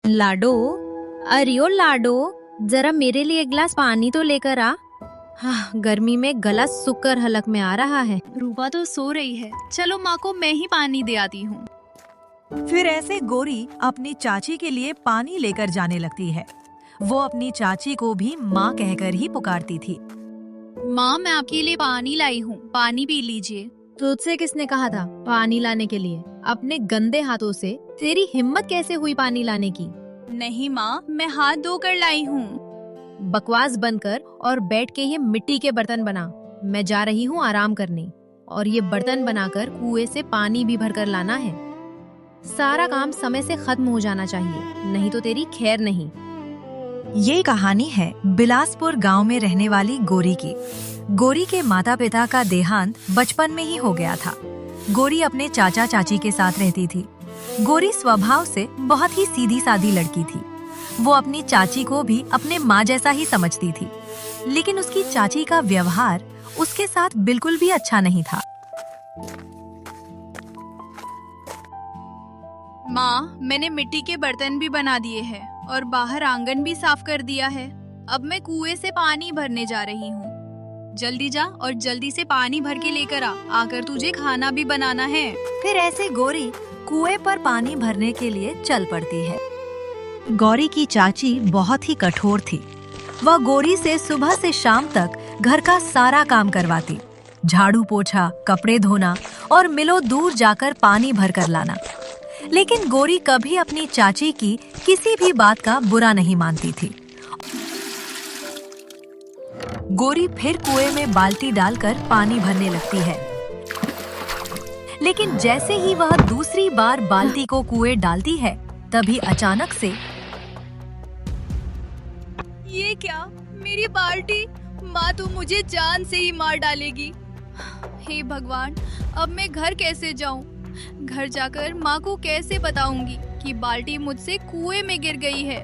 लाडो, अरे ओ लाडो, जरा मेरे लिए एक गिलास पानी तो लेकर आ। हाँ, गर्मी में गला सूख कर हलक में आ रहा है। रूपा तो सो रही है, चलो माँ को मैं ही पानी दे आती हूँ। फिर ऐसे गोरी अपनी चाची के लिए पानी लेकर जाने लगती है। वो अपनी चाची को भी माँ कहकर ही पुकारती थी। माँ, मैं आपके लिए पानी लाई हूँ, पानी पी लीजिए। तुझसे किसने कहा था पानी लाने के लिए? अपने गंदे हाथों से तेरी हिम्मत कैसे हुई पानी लाने की? नहीं माँ, मैं हाथ धोकर लाई हूँ। बकवास बंद कर और बैठ के ये मिट्टी के बर्तन बना। मैं जा रही हूँ आराम करने, और ये बर्तन बनाकर कुएं से पानी भी भरकर लाना है। सारा काम समय से खत्म हो जाना चाहिए, नहीं तो तेरी खैर नहीं। ये कहानी है बिलासपुर गांव में रहने वाली गोरी की। गोरी के माता पिता का देहांत बचपन में ही हो गया था। गोरी अपने चाचा चाची के साथ रहती थी। गोरी स्वभाव से बहुत ही सीधी सादी लड़की थी। वो अपनी चाची को भी अपने माँ जैसा ही समझती थी, लेकिन उसकी चाची का व्यवहार उसके साथ बिल्कुल भी अच्छा नहीं था। माँ, मैंने मिट्टी के बर्तन भी बना दिए हैं और बाहर आंगन भी साफ कर दिया है। अब मैं कुएं से पानी भरने जा रही हूँ। जल्दी जा और जल्दी से पानी भर के लेकर आ, आकर तुझे खाना भी बनाना है। फिर ऐसे गोरी कुएं पर पानी भरने के लिए चल पड़ती है। गौरी की चाची बहुत ही कठोर थी। वह गोरी से सुबह से शाम तक घर का सारा काम करवाती, झाड़ू पोछा, कपड़े धोना और मिलों दूर जाकर पानी भर कर लाना। लेकिन गोरी कभी अपनी चाची की किसी भी बात का बुरा नहीं मानती थी। गोरी फिर कुएं में बाल्टी डालकर पानी भरने लगती है, लेकिन जैसे ही वह दूसरी बार बाल्टी को कुएं डालती है, तभी अचानक से ये क्या, मेरी बाल्टी! माँ तो मुझे जान से ही मार डालेगी। हे भगवान, अब मैं घर कैसे जाऊँ? घर जाकर माँ को कैसे बताऊंगी कि बाल्टी मुझसे कुएं में गिर गई है?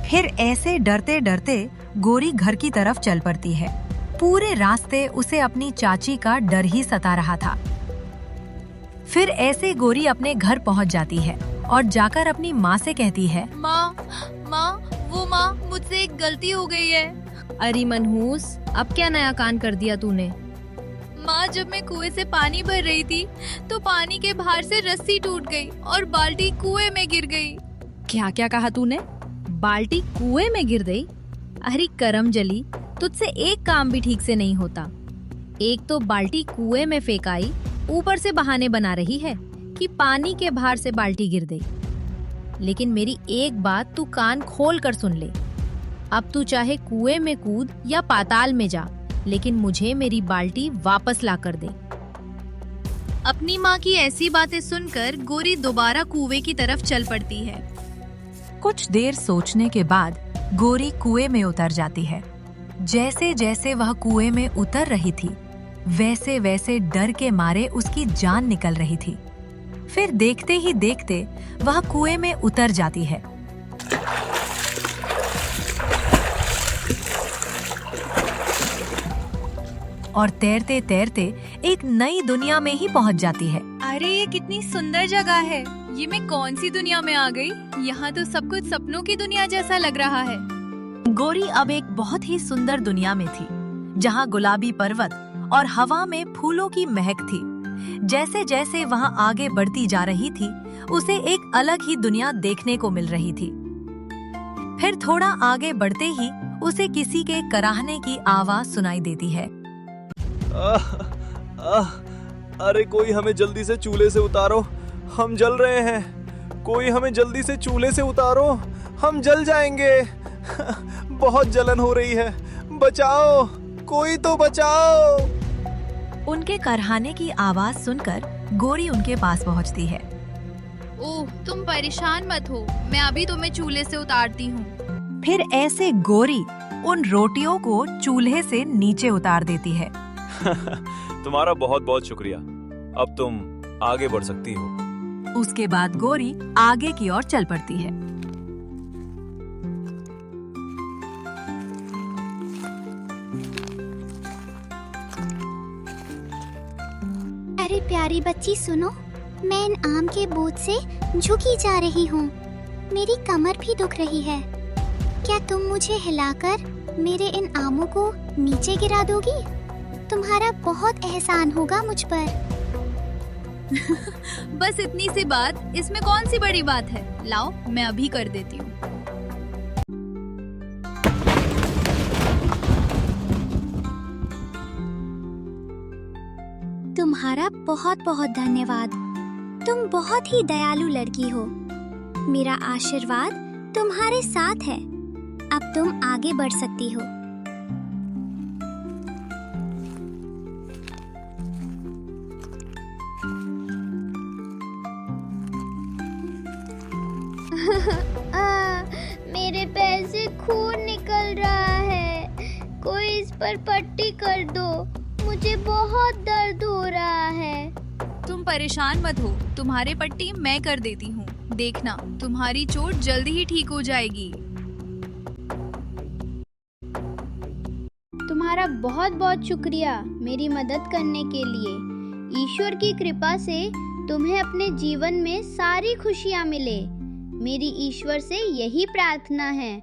फिर ऐसे डरते डरते गोरी घर की तरफ चल पड़ती है। पूरे रास्ते उसे अपनी चाची का डर ही सता रहा था। फिर ऐसे गोरी अपने घर पहुंच जाती है और जाकर अपनी माँ से कहती है, माँ, मुझसे एक गलती हो गई है। अरे मनहूस, अब क्या नया कान कर दिया तूने? माँ, जब मैं कुएं से पानी भर रही थी तो पानी के बाहर से रस्सी टूट गई और बाल्टी कुएं में गिर गई। क्या क्या कहा तूने? बाल्टी कुएं में गिर गई? अरे करम जली, तुझसे एक काम भी ठीक से नहीं होता। एक तो बाल्टी कुएं में फेंकाई, ऊपर से बहाने बना रही है कि पानी के बाहर से बाल्टी गिर गई। लेकिन मेरी एक बात तू कान खोल कर सुन ले। अब तू चाहे कुएं में कूद या पाताल में जा, लेकिन मुझे मेरी बाल्टी वापस ला कर दे। अपनी माँ की ऐसी बातें सुनकर गोरी दोबारा कुएं की तरफ चल पड़ती है। कुछ देर सोचने के बाद गोरी कुएं में उतर जाती है। जैसे जैसे वह कुएं में उतर रही थी, वैसे वैसे डर के मारे उसकी जान निकल रही थी। फिर देखते ही देखते वह कुएं में उतर जाती है। और तैरते तैरते एक नई दुनिया में ही पहुंच जाती है। अरे ये कितनी सुंदर जगह है! ये मैं कौन सी दुनिया में आ गई? यहाँ तो सब कुछ सपनों की दुनिया जैसा लग रहा है। गोरी अब एक बहुत ही सुंदर दुनिया में थी, जहाँ गुलाबी पर्वत और हवा में फूलों की महक थी। जैसे जैसे वहाँ आगे बढ़ती जा रही थी, उसे एक अलग ही दुनिया देखने को मिल रही थी। फिर थोड़ा आगे बढ़ते ही उसे किसी के कराहने की आवाज सुनाई देती है। अरे कोई हमें जल्दी से चूल्हे से उतारो, हम जल रहे हैं। कोई हमें जल्दी से चूल्हे से उतारो, हम जल जाएंगे। बहुत जलन हो रही है, बचाओ, कोई तो बचाओ। उनके करहाने की आवाज सुनकर गोरी उनके पास पहुंचती है। ओह, तुम परेशान मत हो, मैं अभी तुम्हें चूल्हे से उतारती हूँ। फिर ऐसे गोरी उन रोटियों को चूल्हे से नीचे उतार देती है। तुम्हारा बहुत बहुत शुक्रिया, अब तुम आगे बढ़ सकती हो। उसके बाद गोरी आगे की ओर चल पड़ती है। अरे प्यारी बच्ची सुनो, मैं इन आम के बोझ से झुकी जा रही हूँ। मेरी कमर भी दुख रही है। क्या तुम मुझे हिलाकर मेरे इन आमों को नीचे गिरा दोगी? तुम्हारा बहुत एहसान होगा मुझ पर। बस इतनी सी बात, इसमें कौन सी बड़ी बात है? लाओ, मैं अभी कर देती हूँ। तुम्हारा बहुत बहुत धन्यवाद। तुम बहुत ही दयालु लड़की हो। मेरा आशीर्वाद तुम्हारे साथ है। अब तुम आगे बढ़ सकती हो। मेरे पैर से खून निकल रहा है। कोई इस पर पट्टी कर दो। मुझे बहुत दर्द हो रहा है। तुम परेशान मत हो, तुम्हारे पट्टी मैं कर देती हूँ। देखना, तुम्हारी चोट जल्दी ही ठीक हो जाएगी। तुम्हारा बहुत बहुत शुक्रिया मेरी मदद करने के लिए। ईश्वर की कृपा से तुम्हें अपने जीवन में सारी खुशियाँ मिले। मेरी ईश्वर से यही प्रार्थना है।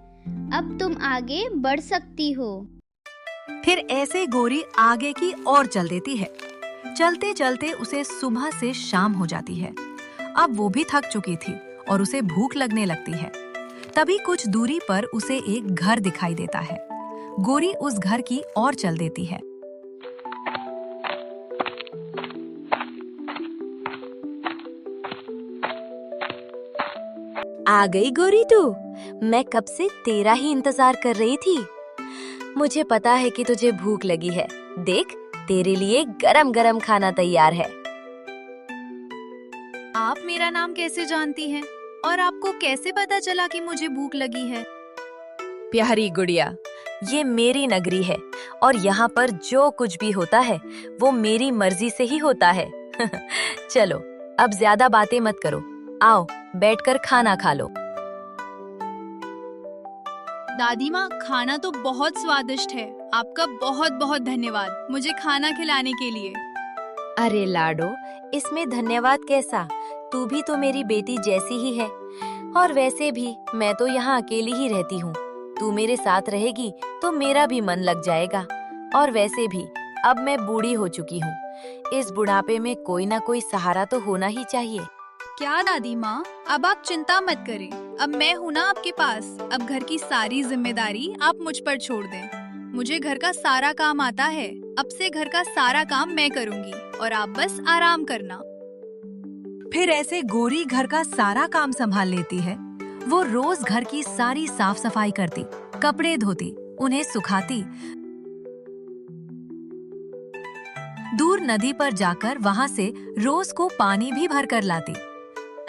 अब तुम आगे बढ़ सकती हो। फिर ऐसे गोरी आगे की ओर चल देती है। चलते चलते उसे सुबह से शाम हो जाती है। अब वो भी थक चुकी थी और उसे भूख लगने लगती है। तभी कुछ दूरी पर उसे एक घर दिखाई देता है। गोरी उस घर की ओर चल देती है। आ गई गोरी तू। मैं कब से तेरा ही इंतजार कर रही थी। मुझे पता है कि तुझे भूख लगी है। देख, तेरे लिए गरम गरम खाना तैयार है। आप मेरा नाम कैसे जानती हैं? और आपको कैसे पता चला कि मुझे भूख लगी है? प्यारी गुड़िया, ये मेरी नगरी है और यहाँ पर जो कुछ भी होता है वो मेरी मर्जी से ही होता है। चलो, अब ज्यादा बातें मत करो। आओ, बैठकर खाना खा लो। दादी माँ, खाना तो बहुत स्वादिष्ट है। आपका बहुत बहुत धन्यवाद मुझे खाना खिलाने के लिए। अरे लाडो, इसमें धन्यवाद कैसा? तू भी तो मेरी बेटी जैसी ही है। और वैसे भी मैं तो यहाँ अकेली ही रहती हूँ। तू मेरे साथ रहेगी तो मेरा भी मन लग जाएगा। और वैसे भी अब मैं बूढ़ी हो चुकी हूँ। इस बुढ़ापे में कोई ना कोई सहारा तो होना ही चाहिए। क्या दादी माँ, अब आप चिंता मत करें। अब मैं हूँ ना आपके पास। अब घर की सारी जिम्मेदारी आप मुझ पर छोड़ दें। मुझे घर का सारा काम आता है। अब से घर का सारा काम मैं करूँगी और आप बस आराम करना। फिर ऐसे गोरी घर का सारा काम संभाल लेती है। वो रोज घर की सारी साफ सफाई करती, कपड़े धोती, उन्हें सुखाती। दूर नदी पर जाकर वहाँ से रोज को पानी भी भर कर लाती।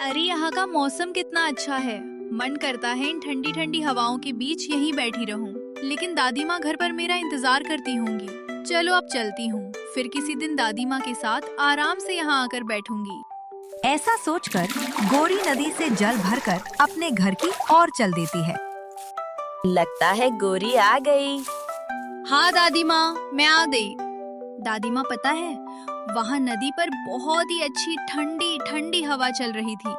अरे यहाँ का मौसम कितना अच्छा है। मन करता है इन ठंडी ठंडी हवाओं के बीच यहीं बैठी रहूं। लेकिन दादी माँ घर पर मेरा इंतजार करती होंगी। चलो अब चलती हूँ। फिर किसी दिन दादी माँ के साथ आराम से यहाँ आकर बैठूंगी। ऐसा सोचकर गोरी नदी से जल भरकर अपने घर की ओर चल देती है। लगता है गोरी आ गई। हाँ दादी माँ, मैं आ गई। दादी माँ, पता है वहाँ नदी पर बहुत ही अच्छी ठंडी ठंडी हवा चल रही थी।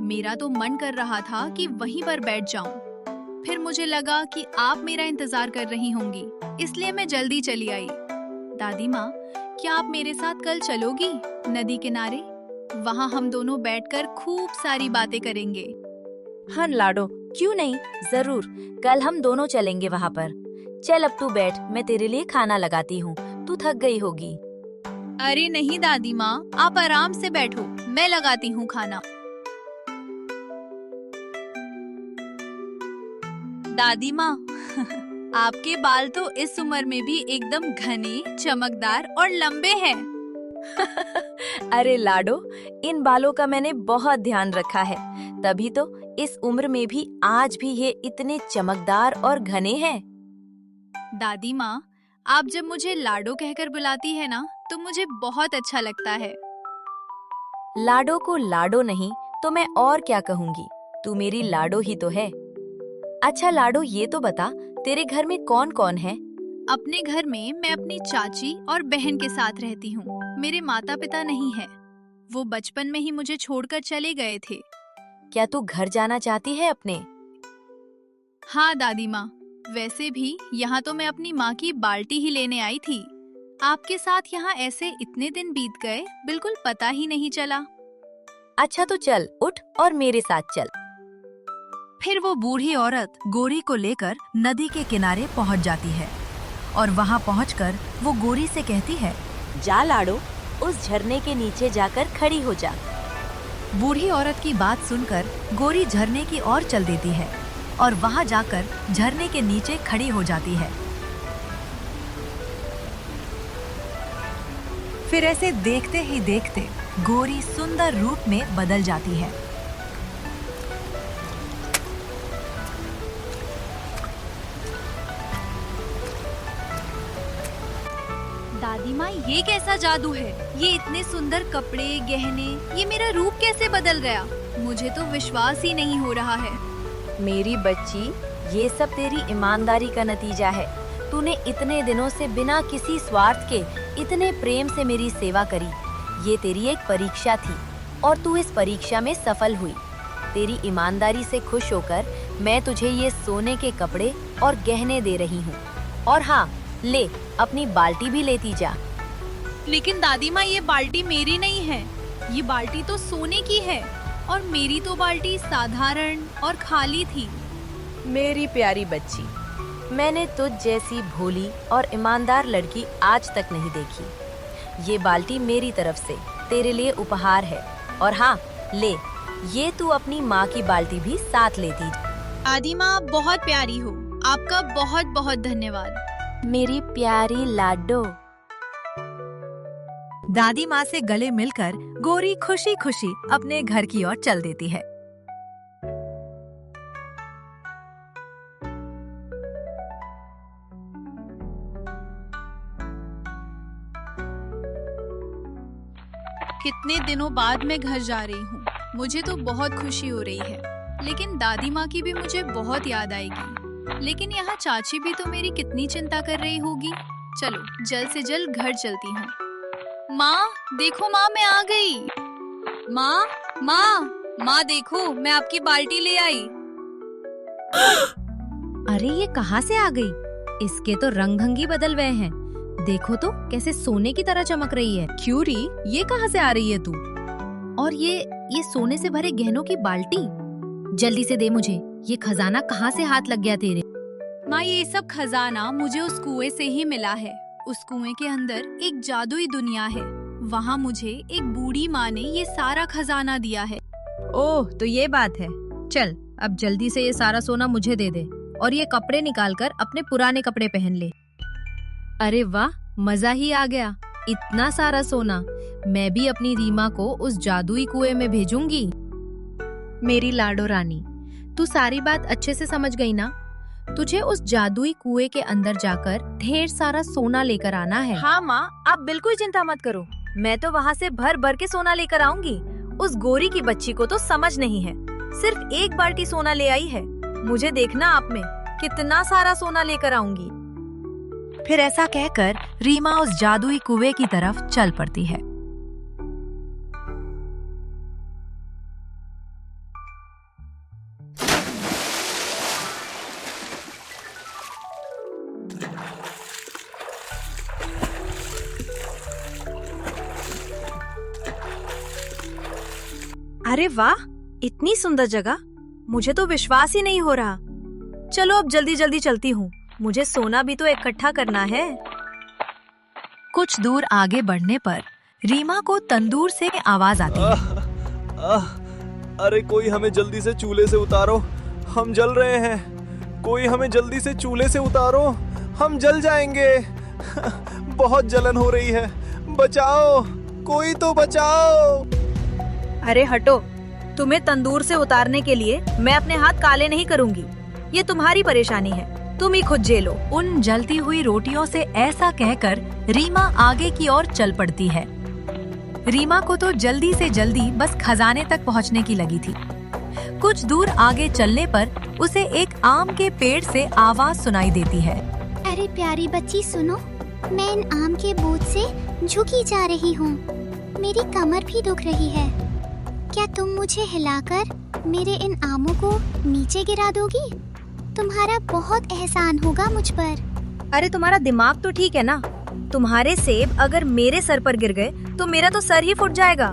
मेरा तो मन कर रहा था कि वहीं पर बैठ जाऊं। फिर मुझे लगा कि आप मेरा इंतजार कर रही होंगी, इसलिए मैं जल्दी चली आई। दादी माँ, क्या आप मेरे साथ कल चलोगी नदी किनारे? वहाँ हम दोनों बैठकर खूब सारी बातें करेंगे। हाँ लाडो, क्यों नहीं, जरूर। कल हम दोनों चलेंगे वहाँ पर। चल अब तू बैठ, मैं तेरे लिए खाना लगाती हूँ। तू थक गई होगी। अरे नहीं दादी माँ, आप आराम से बैठो, मैं लगाती हूँ खाना। दादी माँ, आपके बाल तो इस उम्र में भी एकदम घने, चमकदार और लंबे हैं। अरे लाडो, इन बालों का मैंने बहुत ध्यान रखा है, तभी तो इस उम्र में भी आज भी ये इतने चमकदार और घने हैं। दादी माँ, आप जब मुझे लाडो कहकर बुलाती है ना, तो मुझे बहुत अच्छा लगता है। लाडो को लाडो नहीं तो मैं और क्या कहूँगी, तू मेरी लाडो ही तो है। अच्छा लाडो, ये तो बता, तेरे घर में कौन कौन है? अपने घर में मैं अपनी चाची और बहन के साथ रहती हूँ। मेरे माता पिता नहीं है, वो बचपन में ही मुझे छोड़कर चले गए थे। क्या तू घर जाना चाहती है अपने? हाँ दादी माँ, वैसे भी यहाँ तो मैं अपनी माँ की बाल्टी ही लेने आई थी। आपके साथ यहाँ ऐसे इतने दिन बीत गए, बिल्कुल पता ही नहीं चला। अच्छा तो चल उठ और मेरे साथ चल। फिर वो बूढ़ी औरत गोरी को लेकर नदी के किनारे पहुंच जाती है और वहां पहुंचकर वो गोरी से कहती है, जा लाडो, उस झरने के नीचे जाकर खड़ी हो जा। बूढ़ी औरत की बात सुनकर गोरी झरने की ओर चल देती है और वहां जाकर झरने के नीचे खड़ी हो जाती है। फिर ऐसे देखते ही देखते गोरी सुंदर रूप में बदल जाती है। दादी माँ, ये कैसा जादू है? ये इतने सुंदर कपड़े, गहने, ये मेरा रूप कैसे बदल गया? मुझे तो विश्वास ही नहीं हो रहा है। मेरी बच्ची, ये सब तेरी ईमानदारी का नतीजा है। तूने इतने दिनों से बिना किसी स्वार्थ के इतने प्रेम से मेरी सेवा करी। ये तेरी एक परीक्षा थी और तू इस परीक्षा में सफल हुई। तेरी ईमानदारी से खुश होकर मैं तुझे ये सोने के कपड़े और गहने दे रही हूँ। और हाँ, ले, अपनी बाल्टी भी लेती जा। लेकिन दादी माँ, ये बाल्टी मेरी नहीं है। ये बाल्टी तो सोने की है और मेरी तो बाल्टी साधारण और खाली थी। मेरी प्यारी बच्ची, मैंने तुझ जैसी भोली और ईमानदार लड़की आज तक नहीं देखी। ये बाल्टी मेरी तरफ से तेरे लिए उपहार है। और हाँ, ले, ये तू अपनी माँ की बाल्टी भी साथ लेती जा। दादी माँ, आप बहुत प्यारी हो। आपका बहुत बहुत धन्यवाद। मेरी प्यारी लाडो। दादी माँ से गले मिलकर गोरी खुशी खुशी अपने घर की ओर चल देती है। कितने दिनों बाद मैं घर जा रही हूँ। मुझे तो बहुत खुशी हो रही है, लेकिन दादी माँ की भी मुझे बहुत याद आएगी। लेकिन यहाँ चाची भी तो मेरी कितनी चिंता कर रही होगी। चलो जल्द से जल्द घर चलती हूँ। माँ देखो, माँ मैं आ गई। माँ माँ देखो, मैं आपकी बाल्टी ले आई। अरे ये कहाँ से आ गई? इसके तो रंग ढंग ही बदल गए हैं। देखो तो कैसे सोने की तरह चमक रही है। क्यूरी, ये कहाँ से आ रही है तू? और ये सोने से भरे गहनों की बाल्टी, जल्दी से दे मुझे। ये खजाना कहाँ से हाथ लग गया तेरे? माँ, ये सब खजाना मुझे उस कुएं से ही मिला है। उस कुएं के अंदर एक जादुई दुनिया है। वहाँ मुझे एक बूढ़ी माँ ने ये सारा खजाना दिया है। ओह, तो ये बात है। चल अब जल्दी से ये सारा सोना मुझे दे दे और ये कपड़े निकालकर अपने पुराने कपड़े पहन ले। अरे वाह, मजा ही आ गया। इतना सारा सोना मैं भी अपनी रीमा को उस जादुई कुएं में भेजूंगी। मेरी लाडो रानी, तू सारी बात अच्छे से समझ गई ना? तुझे उस जादुई कुएं के अंदर जाकर ढेर सारा सोना लेकर आना है। हाँ माँ, आप बिल्कुल चिंता मत करो। मैं तो वहाँ से भर भर के सोना लेकर आऊंगी। उस गोरी की बच्ची को तो समझ नहीं है, सिर्फ एक बाल्टी सोना ले आई है। मुझे देखना आप में कितना सारा सोना लेकर आऊंगी। फिर ऐसा कहकर रीमा उस जादुई कुएं की तरफ चल पड़ती है। अरे वाह, इतनी सुंदर जगह, मुझे तो विश्वास ही नहीं हो रहा। चलो अब जल्दी जल्दी चलती हूँ, मुझे सोना भी तो इकट्ठा करना है। कुछ दूर आगे बढ़ने पर रीमा को तंदूर से आवाज आती है। अरे कोई हमें जल्दी से चूल्हे से उतारो, हम जल रहे हैं। कोई हमें जल्दी से चूल्हे से उतारो, हम जल जाएंगे। बहुत जलन हो रही है, बचाओ, कोई तो बचाओ। अरे हटो, तुम्हें तंदूर से उतारने के लिए मैं अपने हाथ काले नहीं करूंगी। ये तुम्हारी परेशानी है, तुम ही खुद झेलो। उन जलती हुई रोटियों से ऐसा कहकर रीमा आगे की ओर चल पड़ती है। रीमा को तो जल्दी से जल्दी बस खजाने तक पहुंचने की लगी थी। कुछ दूर आगे चलने पर उसे एक आम के पेड़ से आवाज सुनाई देती है। अरे प्यारी बच्ची सुनो, मैं इन आम के बोझ से झुकी जा रही हूँ। मेरी कमर भी दुख रही है। क्या तुम मुझे हिलाकर मेरे इन आमों को नीचे गिरा दोगी? तुम्हारा बहुत एहसान होगा मुझ पर। अरे तुम्हारा दिमाग तो ठीक है ना? तुम्हारे सेब अगर मेरे सर पर गिर गए तो मेरा तो सर ही फुट जाएगा।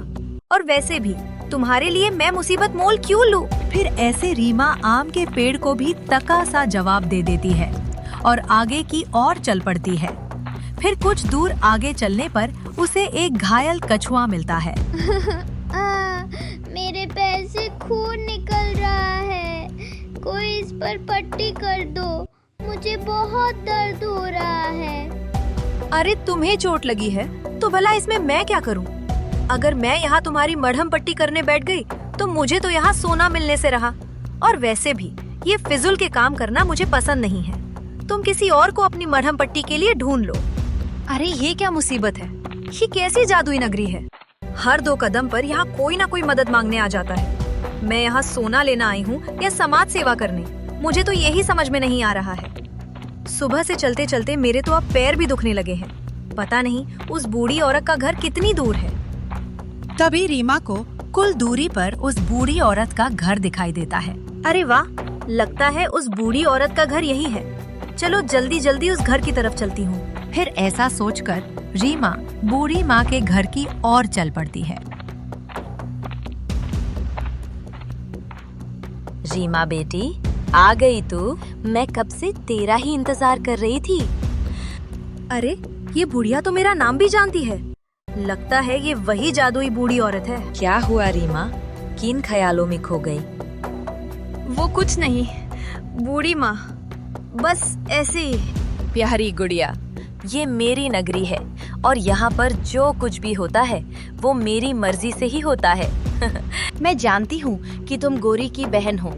और वैसे भी तुम्हारे लिए मैं मुसीबत मोल क्यों लूं? फिर ऐसे रीमा आम के पेड़ को भी तका सा जवाब दे देती है और आगे की ओर चल पड़ती है। फिर कुछ दूर आगे चलने पर उसे एक घायल कछुआ मिलता है। मेरे पैर से खून निकल रहा है, कोई इस पर पट्टी कर दो, मुझे बहुत दर्द हो रहा है। अरे तुम्हें चोट लगी है तो भला इसमें मैं क्या करूं? अगर मैं यहाँ तुम्हारी मरहम पट्टी करने बैठ गई तो मुझे तो यहाँ सोना मिलने से रहा। और वैसे भी ये फिजुल के काम करना मुझे पसंद नहीं है। तुम किसी और को अपनी मरहम पट्टी के लिए ढूंढ लो। अरे ये क्या मुसीबत है? ये कैसी जादुई नगरी है? हर 2 कदम पर यहाँ कोई ना कोई मदद मांगने आ जाता है। मैं यहाँ सोना लेना आई हूँ या समाज सेवा करने, मुझे तो यही समझ में नहीं आ रहा है। सुबह से चलते चलते मेरे तो अब पैर भी दुखने लगे हैं। पता नहीं उस बूढ़ी औरत का घर कितनी दूर है। तभी रीमा को कुल दूरी पर उस बूढ़ी औरत का घर दिखाई देता है। अरे वाह, लगता है उस बूढ़ी औरत का घर यही है। चलो जल्दी जल्दी उस घर की तरफ चलती हूँ। फिर ऐसा सोचकर रीमा बूढ़ी माँ के घर की ओर चल पड़ती है। रीमा बेटी, आ गई तू। मैं कब से तेरा ही इंतजार कर रही थी। अरे ये बुढ़िया तो मेरा नाम भी जानती है। लगता है ये वही जादुई बूढ़ी औरत है। क्या हुआ रीमा, किन ख्यालों में खो गई? वो कुछ नहीं बूढ़ी माँ, बस ऐसे ही। प्यारी गुड़िया, ये मेरी नगरी है और यहाँ पर जो कुछ भी होता है वो मेरी मर्जी से ही होता है। मैं जानती हूँ कि तुम गोरी की बहन हो।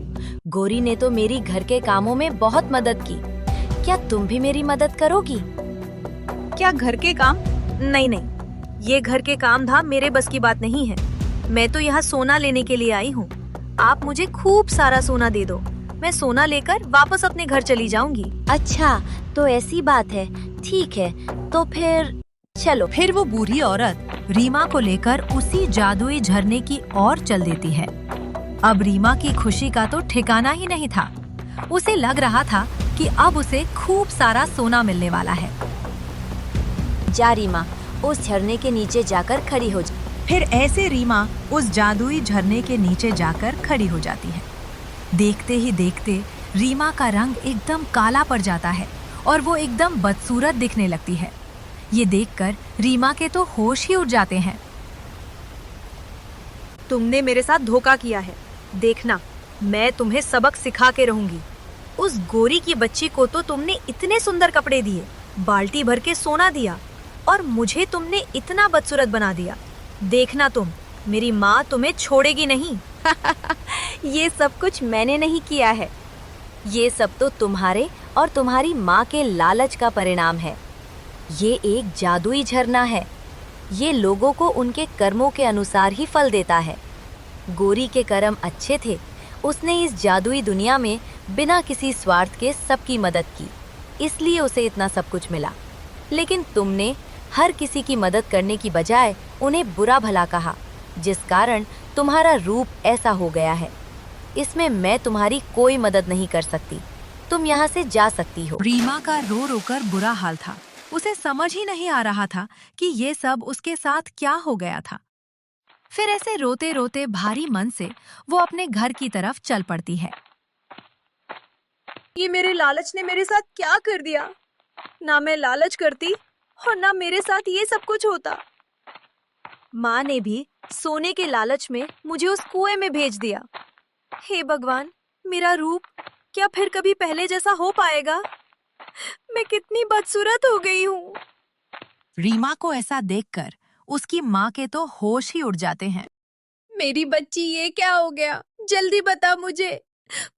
गोरी ने तो मेरी घर के कामों में बहुत मदद की। क्या तुम भी मेरी मदद करोगी? क्या घर के काम? नहीं नहीं, ये घर के काम धाम मेरे बस की बात नहीं है। मैं तो यहाँ सोना लेने के लिए आई हूँ। आप मुझे खूब सारा सोना दे दो, मैं सोना लेकर वापस अपने घर चली जाऊंगी। अच्छा, तो ऐसी बात है। ठीक है, तो फिर चलो। फिर वो बूढ़ी औरत रीमा को लेकर उसी जादुई झरने की ओर चल देती है। अब रीमा की खुशी का तो ठिकाना ही नहीं था। उसे लग रहा था कि अब उसे खूब सारा सोना मिलने वाला है। जा रीमा, उस झरने के नीचे जाकर खड़ी हो जा। फिर ऐसे रीमा उस जादुई झरने के नीचे जाकर खड़ी हो जाती है। देखते ही देखते रीमा का रंग एकदम काला पड़ जाता है और वो एकदम बदसूरत दिखने लगती है। ये देखकर रीमा के तो होश ही उड़ जाते हैं। तुमने मेरे साथ धोखा किया है, देखना मैं तुम्हें सबक सिखा के रहूंगी। उस गोरी की बच्ची को तो तुमने इतने सुंदर कपड़े दिए, बाल्टी भर के सोना दिया, और मुझे तुमने इतना बदसूरत बना दिया। देखना तुम, मेरी माँ तुम्हें छोड़ेगी नहीं। ये सब कुछ मैंने नहीं किया है। ये सब तो तुम्हारे और तुम्हारी माँ के लालच का परिणाम है। ये एक जादुई झरना है। ये लोगों को उनके कर्मों के अनुसार ही फल देता है। गोरी के कर्म अच्छे थे, उसने इस जादुई दुनिया में बिना किसी स्वार्थ के सबकी मदद की, इसलिए उसे इतना सब कुछ मिला। लेकिन तुमने हर किसी की मदद करने की बजाय उन्हें बुरा भला कहा, जिस कारण तुम्हारा रूप ऐसा हो गया है। इसमें मैं तुम्हारी कोई मदद नहीं कर सकती। तुम यहाँ से जा सकती हो। रीमा का रो रोकर बुरा हाल था। उसे समझ ही नहीं आ रहा था कि ये सब उसके साथ क्या हो गया था। फिर ऐसे रोते रोते भारी मन से वो अपने घर की तरफ चल पड़ती है। ये मेरे लालच ने मेरे साथ क्या कर दिया। ना मैं लालच करती और ना मेरे साथ ये सब कुछ होता। माँ ने भी सोने के लालच में मुझे उस कुएं में भेज दिया। हे भगवान, मेरा रूप क्या फिर कभी पहले जैसा हो पाएगा? मैं कितनी बदसूरत हो गई हूँ। रीमा को ऐसा देखकर उसकी माँ के तो होश ही उड़ जाते हैं। मेरी बच्ची, ये क्या हो गया? जल्दी बता मुझे,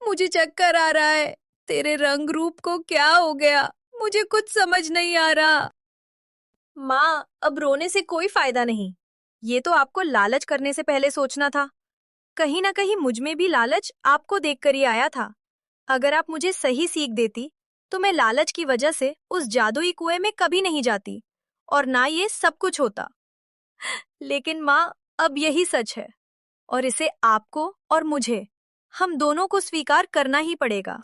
मुझे चक्कर आ रहा है। तेरे रंग रूप को क्या हो गया? मुझे कुछ समझ नहीं आ रहा। माँ, अब रोने से कोई फायदा नहीं। ये तो आपको लालच करने से पहले सोचना था। कहीं ना कहीं मुझ में भी लालच आपको देखकर ही आया था। अगर आप मुझे सही सीख देती तो मैं लालच की वजह से उस जादुई कुएं में कभी नहीं जाती और ना ये सब कुछ होता। लेकिन माँ, अब यही सच है। और इसे आपको और मुझे, हम दोनों को स्वीकार करना ही पड़ेगा।